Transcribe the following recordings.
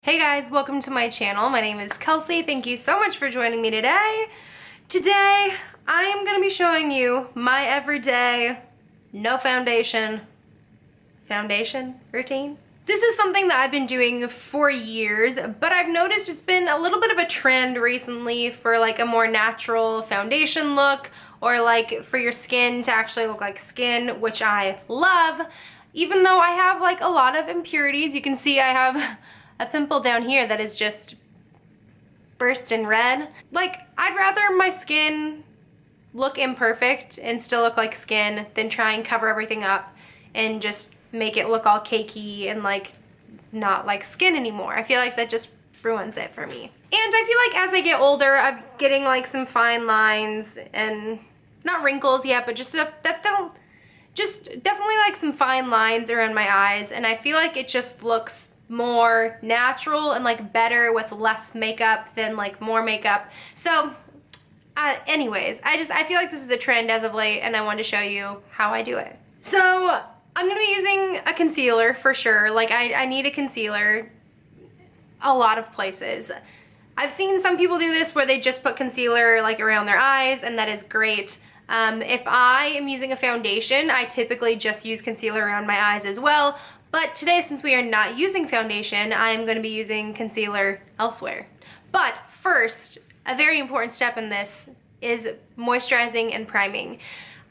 Hey guys, welcome to my channel. My name is Kelsey. Thank you so much for joining me today. Today, I am going to be showing you my everyday, no foundation routine. This is something that I've been doing for years, but I've noticed it's been a little bit of a trend recently for like a more natural foundation look, or like for your skin to actually look like skin, which I love. Even though I have like a lot of impurities, you can see I have a pimple down here that is just burst in red. Like, I'd rather my skin look imperfect and still look like skin than try and cover everything up and just make it look all cakey and like not like skin anymore. I feel like that just ruins it for me. And I feel like as I get older, I'm getting like some fine lines and not wrinkles yet, but just stuff that don't, just definitely like some fine lines around my eyes, and I feel like it just looks more natural and like better with less makeup than like more makeup. So anyways, I feel like this is a trend as of late, and I wanted to show you how I do it. So I'm gonna be using a concealer for sure. Like I need a concealer a lot of places. I've seen some people do this where they just put concealer like around their eyes, and that is great. If I am using a foundation, I typically just use concealer around my eyes as well. But today, since we are not using foundation, I'm going to be using concealer elsewhere. But first, a very important step in this is moisturizing and priming.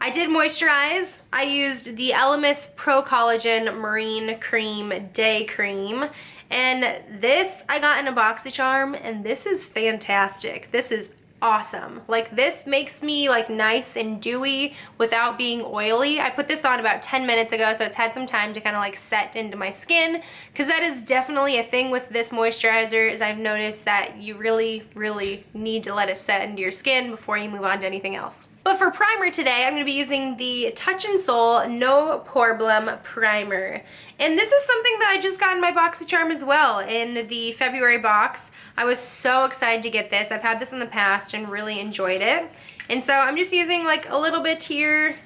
I did moisturize. I used the Elemis Pro Collagen Marine Cream Day Cream. And this I got in a BoxyCharm, and this is fantastic. This is awesome. Like, this makes me like nice and dewy without being oily. I put this on about 10 minutes ago, so it's had some time to kind of like set into my skin, because that is definitely a thing with this moisturizer, is I've noticed that you really need to let it set into your skin before you move on to anything else. But for primer today, I'm going to be using the Touch in Sol No Problem Primer. And this is something that I just got in my BoxyCharm as well, in the February box. I was so excited to get this. I've had this in the past and really enjoyed it. And so I'm just using like a little bit here,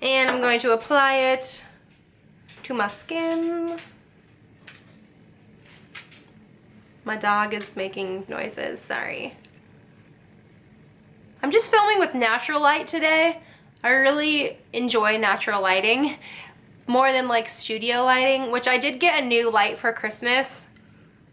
and I'm going to apply it to my skin. My dog is making noises, sorry. I'm just filming with natural light today. I really enjoy natural lighting more than like studio lighting, which I did get a new light for Christmas.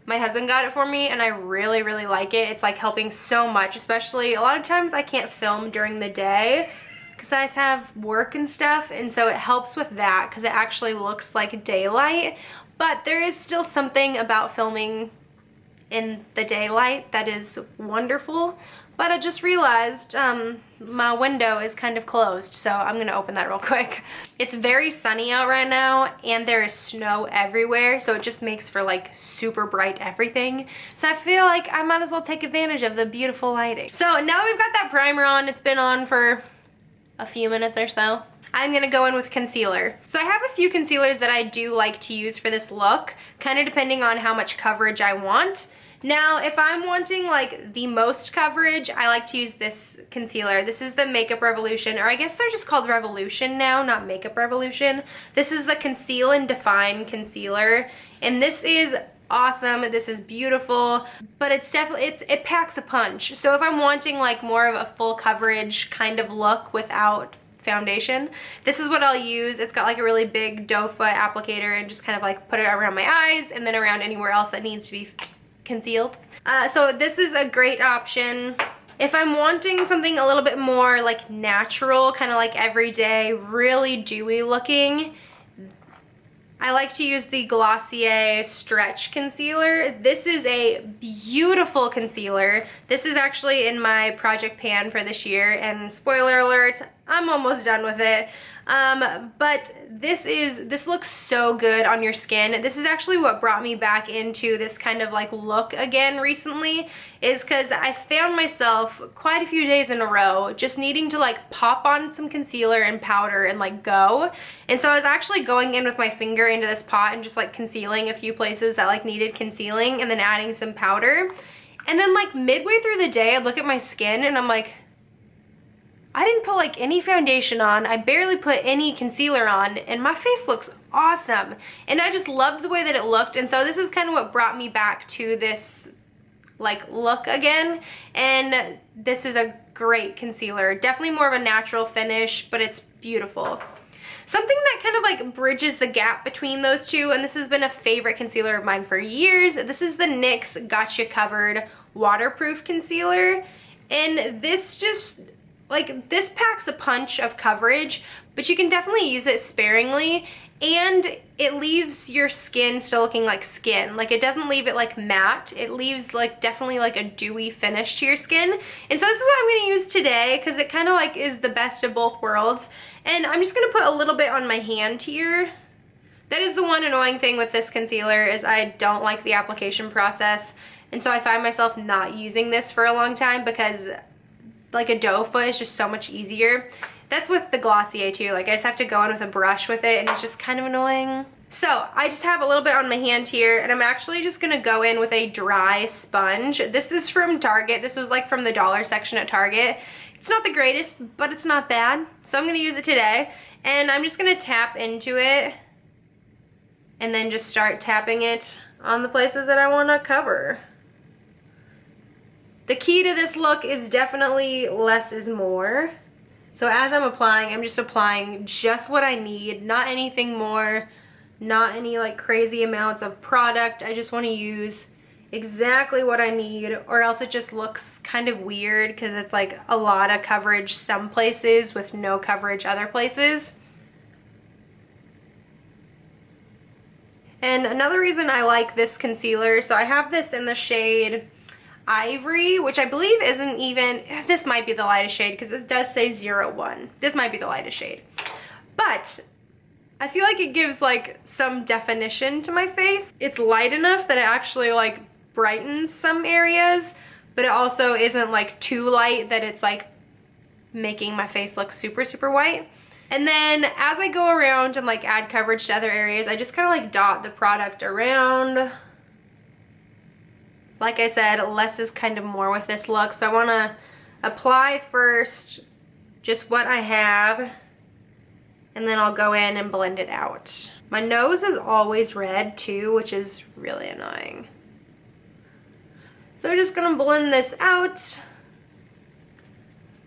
My husband got it for me, and I really like it. It's like helping so much, especially a lot of times I can't film during the day because I have work and stuff, and so it helps with that because it actually looks like daylight. But there is still something about filming in the daylight that is wonderful. But I just realized my window is kind of closed, so I'm gonna open that real quick. It's very sunny out right now, and there is snow everywhere, so it just makes for like super bright everything. So I feel like I might as well take advantage of the beautiful lighting. So now that we've got that primer on, it's been on for a few minutes or so, I'm gonna go in with concealer. So I have a few concealers that I do like to use for this look, kind of depending on how much coverage I want. Now, if I'm wanting like the most coverage, I like to use this concealer. This is the Makeup Revolution, or I guess they're just called Revolution now, not Makeup Revolution. This is the Conceal and Define Concealer, and this is awesome. This is beautiful, but it's definitely, it packs a punch. So if I'm wanting like more of a full coverage kind of look without foundation, this is what I'll use. It's got like a really big doe foot applicator, and just kind of like put it around my eyes and then around anywhere else that needs to be concealed. So this is a great option. If I'm wanting something a little bit more like natural, kind of like everyday, really dewy looking, I like to use the Glossier Stretch Concealer. This is a beautiful concealer. This is actually in my project pan for this year, and spoiler alert, I'm almost done with it. But this looks so good on your skin. This is actually what brought me back into this kind of like look again recently, is because I found myself quite a few days in a row just needing to like pop on some concealer and powder and like go. And so I was actually going in with my finger into this pot and just like concealing a few places that like needed concealing, and then adding some powder. And then like midway through the day, I'd look at my skin and I'm like, I didn't put like any foundation on. I barely put any concealer on, and my face looks awesome. And I just loved the way that it looked. And so this is kind of what brought me back to this like look again. And this is a great concealer. Definitely more of a natural finish, but it's beautiful. Something that kind of like bridges the gap between those two, and this has been a favorite concealer of mine for years. This is the NYX Gotcha Covered Waterproof Concealer. And this just, like, this packs a punch of coverage, but you can definitely use it sparingly, and it leaves your skin still looking like skin. Like, it doesn't leave it like matte. It leaves like definitely like a dewy finish to your skin. And so this is what I'm gonna use today, because it kind of like is the best of both worlds. And I'm just gonna put a little bit on my hand here. That is the one annoying thing with this concealer, is I don't like the application process. And so I find myself not using this for a long time, because like a doe foot is just so much easier. That's with the Glossier too. Like, I just have to go in with a brush with it, and it's just kind of annoying. So I just have a little bit on my hand here, and I'm actually just gonna go in with a dry sponge. This is from Target. This was like from the dollar section at Target. It's not the greatest, but it's not bad. So I'm gonna use it today, and I'm just gonna tap into it and then just start tapping it on the places that I wanna cover. The key to this look is definitely less is more. So as I'm applying, I'm just applying just what I need, not anything more, not any like crazy amounts of product. I just want to use exactly what I need, or else it just looks kind of weird, because it's like a lot of coverage some places with no coverage other places. And another reason I like this concealer, so I have this in the shade Ivory, which I believe isn't even, this might be the lightest shade, because this does say 01. This might be the lightest shade. But I feel like it gives like some definition to my face. It's light enough that it actually like brightens some areas, but it also isn't like too light that it's like making my face look super, super white. And then as I go around and like add coverage to other areas, I just kind of like dot the product around. Like I said, less is kind of more with this look. So I want to apply first just what I have, and then I'll go in and blend it out. My nose is always red too, which is really annoying. So I'm just gonna blend this out.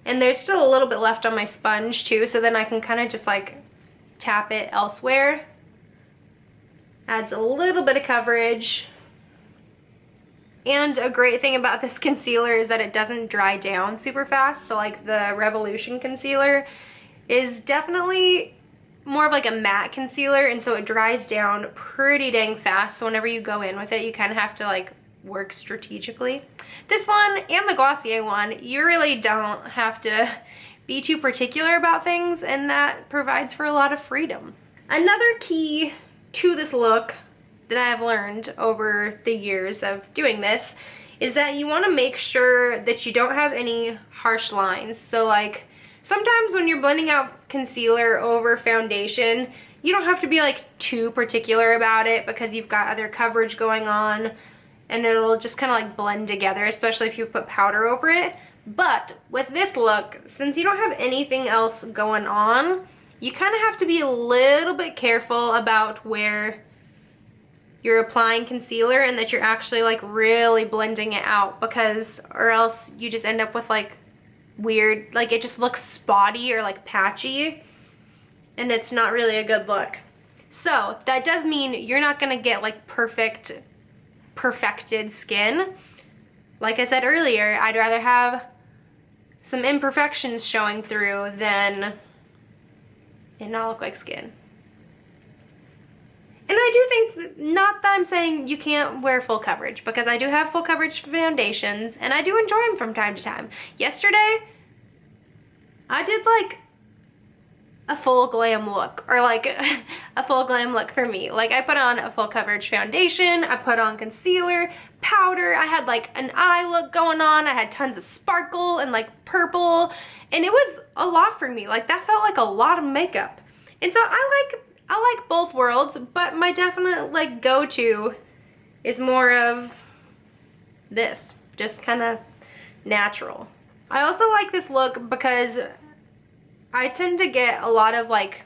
And there's still a little bit left on my sponge too, so then I can kind of just like tap it elsewhere. Adds a little bit of coverage. And a great thing about this concealer is that it doesn't dry down super fast. So like the Revolution concealer is definitely more of like a matte concealer, and so it dries down pretty dang fast. So whenever you go in with it, you kind of have to like work strategically. This one and the Glossier one, you really don't have to be too particular about things, and that provides for a lot of freedom. Another key to this look that I have learned over the years of doing this is that you want to make sure that you don't have any harsh lines. So like sometimes when you're blending out concealer over foundation, you don't have to be like too particular about it, because you've got other coverage going on and it'll just kind of like blend together, especially if you put powder over it. But with this look, since you don't have anything else going on, you kind of have to be a little bit careful about where you're applying concealer and that you're actually like really blending it out, because or else you just end up with like weird, like it just looks spotty or like patchy, and it's not really a good look. So that does mean you're not gonna get like perfected skin. Like I said earlier, I'd rather have some imperfections showing through than it not look like skin. And I do think, not that I'm saying you can't wear full coverage, because I do have full coverage foundations and I do enjoy them from time to time. Yesterday, I did like a full glam look, or like a full glam look for me. Like I put on a full coverage foundation, I put on concealer, powder, I had like an eye look going on, I had tons of sparkle and like purple, and it was a lot for me. Like that felt like a lot of makeup. And so I like both worlds, but my definite like go-to is more of this, just kind of natural. I also like this look because I tend to get a lot of like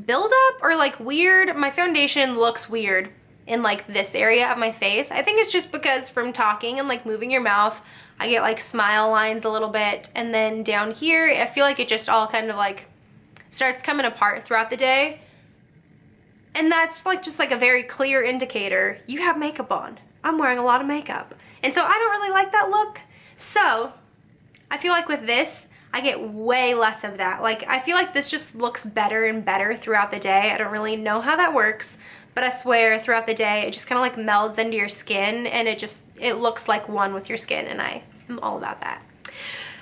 buildup or like weird, my foundation looks weird in like this area of my face. I think it's just because from talking and like moving your mouth, I get like smile lines a little bit, and then down here, I feel like it just all kind of like starts coming apart throughout the day. And that's like just like a very clear indicator you have makeup on. I'm wearing a lot of makeup. And so I don't really like that look. So I feel like with this, I get way less of that. Like I feel like this just looks better and better throughout the day. I don't really know how that works, but I swear throughout the day, it just kind of like melds into your skin, and it looks like one with your skin, and I am all about that.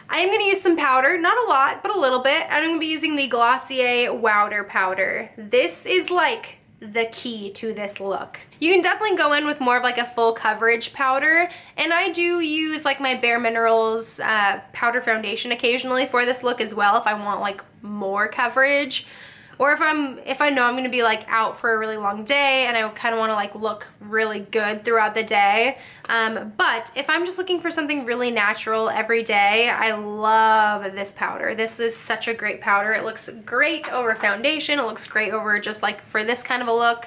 I am gonna use some powder, not a lot, but a little bit. I'm gonna be using the Glossier Wowder powder. This is like the key to this look. You can definitely go in with more of like a full coverage powder, and I do use like my Bare Minerals powder foundation occasionally for this look as well if I want like more coverage, or if I know I'm gonna be like out for a really long day and I kind of want to like look really good throughout the day. But if I'm just looking for something really natural every day, I love this powder. This is such a great powder. It looks great over foundation. It looks great over just like for this kind of a look.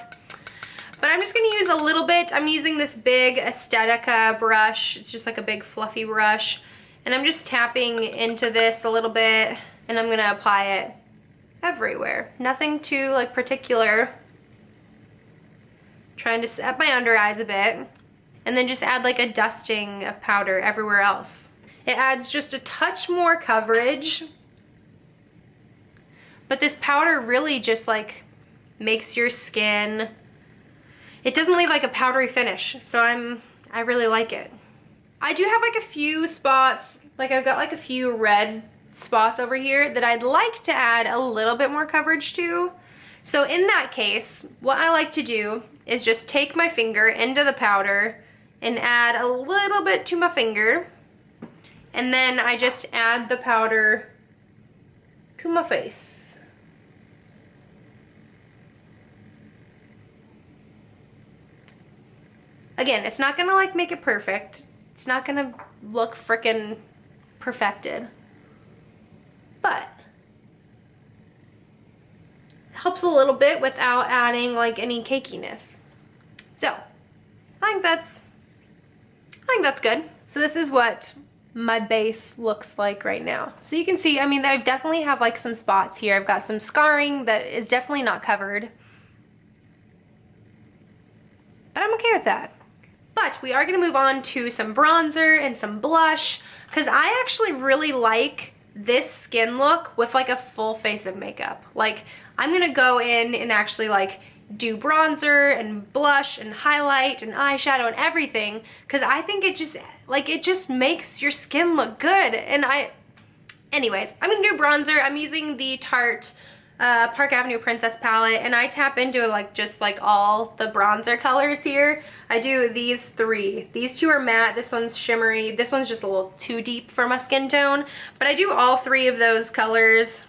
But I'm just gonna use a little bit. I'm using this big Aesthetica brush. It's just like a big fluffy brush. And I'm just tapping into this a little bit, and I'm gonna apply it everywhere. Nothing too like particular. Trying to set my under eyes a bit, and then just add like a dusting of powder everywhere else. It adds just a touch more coverage, but this powder really just like makes your skin, it doesn't leave like a powdery finish, so I really like it. I do have like a few spots, like I've got like a few red spots over here that I'd like to add a little bit more coverage to. So in that case, what I like to do is just take my finger into the powder and add a little bit to my finger, and then I just add the powder to my face. Again, it's not gonna like make it perfect. It's not gonna look frickin' perfected, but it helps a little bit without adding like any cakiness. So I think that's good. So this is what my base looks like right now. So you can see, I mean, I definitely have like some spots here. I've got some scarring that is definitely not covered, but I'm okay with that. But we are gonna move on to some bronzer and some blush, because I actually really like this skin look with like a full face of makeup. Like I'm gonna go in and actually like do bronzer and blush and highlight and eyeshadow and everything, because I think it just makes your skin look good. And anyways, I'm gonna do bronzer. I'm using the Tarte Park Avenue Princess palette, and I tap into like just like all the bronzer colors here. I do these three. These two are matte, this one's shimmery, this one's just a little too deep for my skin tone, but I do all three of those colors.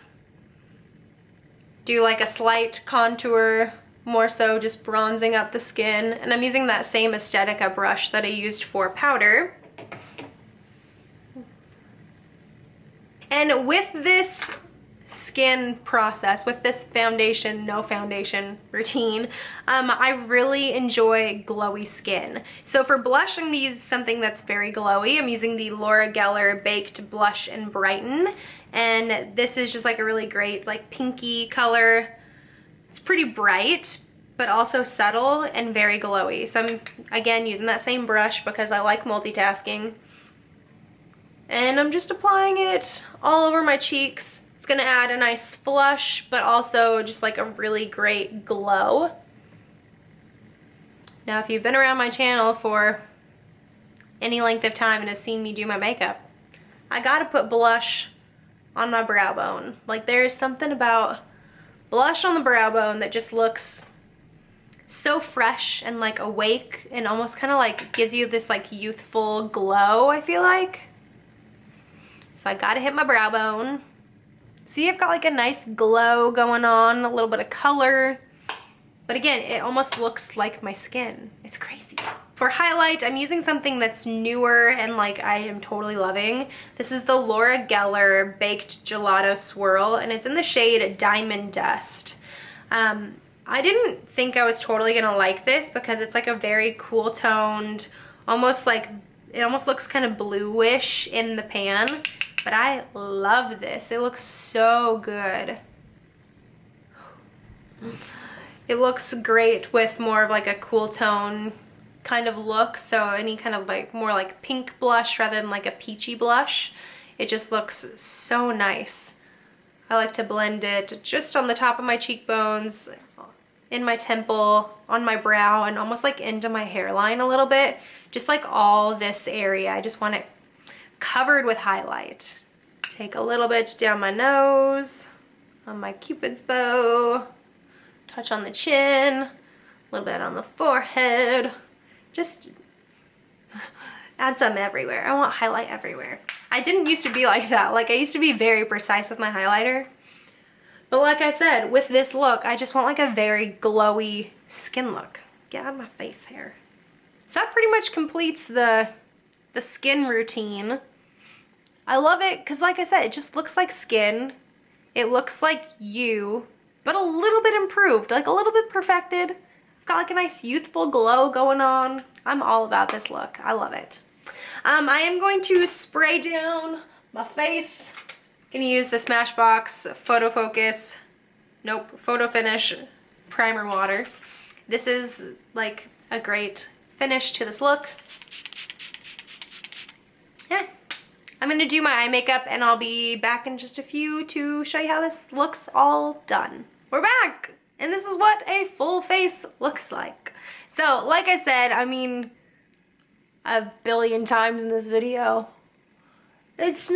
Do like a slight contour, more so just bronzing up the skin, and I'm using that same Aesthetica brush that I used for powder. And with this skin process, with this foundation, no foundation routine, I really enjoy glowy skin. So for blush, I'm gonna use something that's very glowy. I'm using the Laura Geller Baked Blush and Brighten, and this is just like a really great like pinky color. It's pretty bright, but also subtle and very glowy. So I'm again using that same brush because I like multitasking, and I'm just applying it all over my cheeks. It's gonna add a nice flush, but also just like a really great glow. Now, if you've been around my channel for any length of time and have seen me do my makeup, I gotta put blush on my brow bone. Like there is something about blush on the brow bone that just looks so fresh and like awake, and almost kind of like gives you this like youthful glow, I feel like. So I gotta hit my brow bone. See, I've got like a nice glow going on, a little bit of color. But again, it almost looks like my skin. It's crazy. For highlight, I'm using something that's newer and like I am totally loving. This is the Laura Geller Baked Gelato Swirl, and it's in the shade Diamond Dust. I didn't think I was totally gonna like this because it's like a very cool toned, almost like, it almost looks kind of bluish in the pan, but I love this. It looks so good. It looks great with more of like a cool tone kind of look, so any kind of like more like pink blush rather than like a peachy blush. It just looks so nice. I like to blend it just on the top of my cheekbones, in my temple, on my brow, and almost like into my hairline a little bit. Just like all this area. I just want it covered with highlight. Take a little bit down my nose, on my Cupid's bow, touch on the chin, a little bit on the forehead. Just add some everywhere. I want highlight everywhere. I didn't used to be like that. Like, I used to be very precise with my highlighter. But like I said, with this look, I just want like a very glowy skin look. Get out of my face hair. So that pretty much completes the skin routine. I love it because like I said, it just looks like skin. It looks like you, but a little bit improved, like a little bit perfected. I've got like a nice youthful glow going on. I'm all about this look. I love it. I am going to spray down my face. Gonna use the Smashbox Photo Finish Primer Water. This is like a great finish to this look. Yeah. I'm gonna do my eye makeup and I'll be back in just a few to show you how this looks all done. We're back! And this is what a full face looks like. So, like I said, I mean, a billion times in this video, it's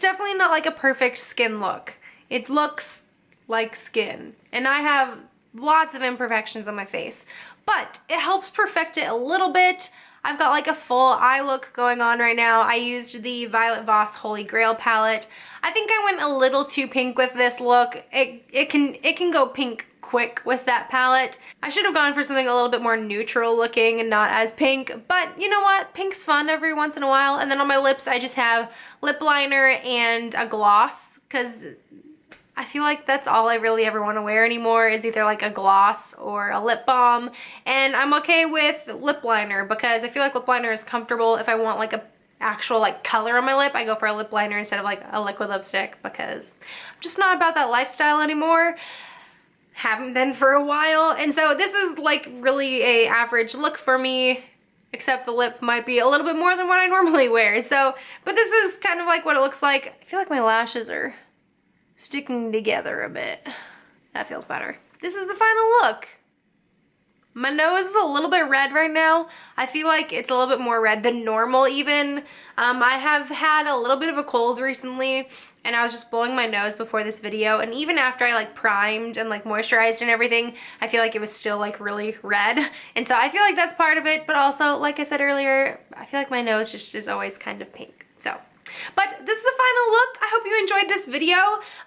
definitely not like a perfect skin look. It looks like skin. And I have lots of imperfections on my face, but it helps perfect it a little bit. I've got like a full eye look going on right now. I used the Violet Voss Holy Grail palette. I think I went a little too pink with this look. It can go pink quick with that palette. I should have gone for something a little bit more neutral looking and not as pink, but you know what? Pink's fun every once in a while. And then on my lips, I just have lip liner and a gloss because I feel like that's all I really ever want to wear anymore is either like a gloss or a lip balm. And I'm okay with lip liner because I feel like lip liner is comfortable. If I want like a actual like color on my lip, I go for a lip liner instead of like a liquid lipstick because I'm just not about that lifestyle anymore. Haven't been for a while. And so this is like really a average look for me, except the lip might be a little bit more than what I normally wear. So, but this is kind of like what it looks like. I feel like my lashes are sticking together a bit. That feels better. This is the final look. My nose is a little bit red right now. I feel like it's a little bit more red than normal even. I have had a little bit of a cold recently and I was just blowing my nose before this video, and even after I like primed and like moisturized and everything, I feel like it was still like really red. And so I feel like that's part of it, but also like I said earlier, I feel like my nose just is always kind of pink. So, but this is the final look. I hope you enjoyed this video.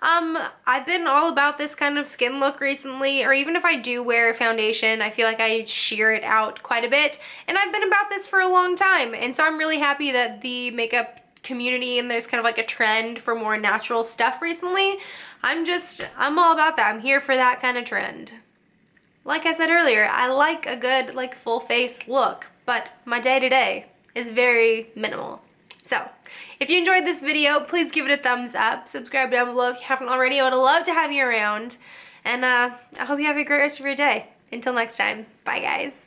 I've been all about this kind of skin look recently, or even if I do wear foundation, I feel like I sheer it out quite a bit. And I've been about this for a long time. And so I'm really happy that the makeup community and there's kind of like a trend for more natural stuff recently. I'm all about that. I'm here for that kind of trend. Like I said earlier, I like a good like full face look, but my day-to-day is very minimal. So, if you enjoyed this video, please give it a thumbs up. Subscribe down below if you haven't already. I would love to have you around. And I hope you have a great rest of your day. Until next time, bye guys.